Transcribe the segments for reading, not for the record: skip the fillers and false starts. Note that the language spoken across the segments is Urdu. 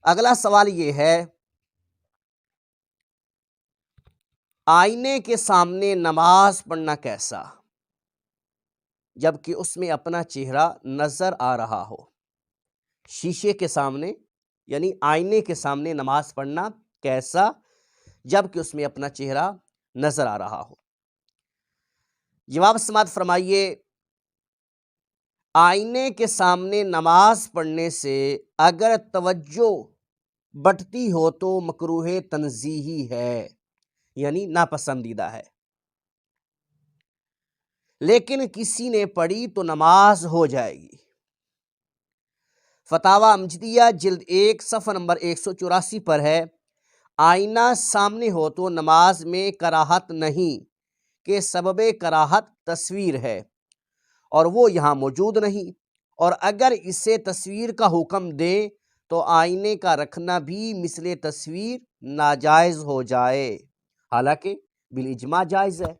اگلا سوال یہ ہے، آئینے کے سامنے نماز پڑھنا کیسا جبکہ اس میں اپنا چہرہ نظر آ رہا ہو؟ شیشے کے سامنے یعنی آئینے کے سامنے نماز پڑھنا کیسا جبکہ اس میں اپنا چہرہ نظر آ رہا ہو؟ جواب سماعت فرمائیے، آئینے کے سامنے نماز پڑھنے سے اگر توجہ بٹتی ہو تو مکروہ تنزیہی ہے، یعنی ناپسندیدہ ہے، لیکن کسی نے پڑھی تو نماز ہو جائے گی۔ فتاوی امجدیہ جلد 1 صفحہ نمبر 184 پر ہے، آئینہ سامنے ہو تو نماز میں کراہت نہیں کہ سبب کراہت تصویر ہے اور وہ یہاں موجود نہیں، اور اگر اسے تصویر کا حکم دے تو آئینے کا رکھنا بھی مثل تصویر ناجائز ہو جائے، حالانکہ بالاجماع جائز ہے۔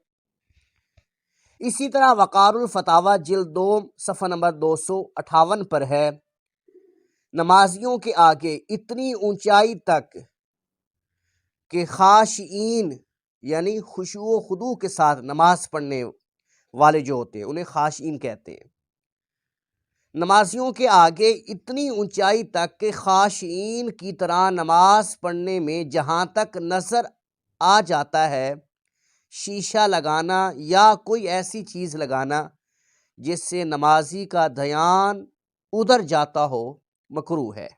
اسی طرح وقار الفتاوی جلد 2 صفحہ نمبر 258 پر ہے، نمازیوں کے آگے اتنی اونچائی تک کہ خاشعین یعنی خشوع و خضوع کے ساتھ نماز پڑھنے والے جو ہوتے ہیں انہیں خاشعین کہتے ہیں، نمازیوں کے آگے اتنی اونچائی تک کہ خاشعین کی طرح نماز پڑھنے میں جہاں تک نظر آ جاتا ہے شیشہ لگانا یا کوئی ایسی چیز لگانا جس سے نمازی کا دھیان ادھر جاتا ہو مکروہ ہے۔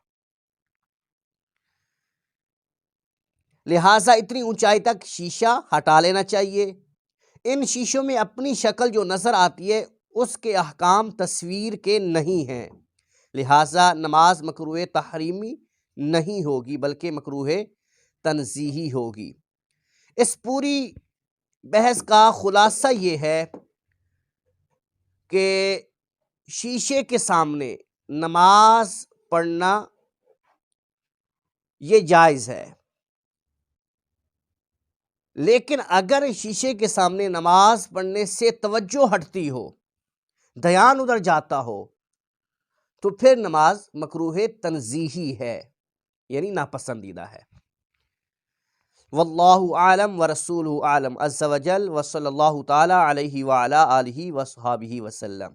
لہٰذا اتنی اونچائی تک شیشہ ہٹا لینا چاہیے۔ ان شیشوں میں اپنی شکل جو نظر آتی ہے اس کے احکام تصویر کے نہیں ہیں، لہٰذا نماز مکروہ تحریمی نہیں ہوگی بلکہ مکروہ تنزیہی ہوگی۔ اس پوری بحث کا خلاصہ یہ ہے کہ شیشے کے سامنے نماز پڑھنا یہ جائز ہے، لیکن اگر شیشے کے سامنے نماز پڑھنے سے توجہ ہٹتی ہو، دھیان ادھر جاتا ہو، تو پھر نماز مکروہ تنزیہی ہے، یعنی ناپسندیدہ ہے۔ واللہ اعلم ورسولہ اعلم عز وجل، وصلی اللہ تعالی علیہ وعلی آلہ وصحبہ وسلم۔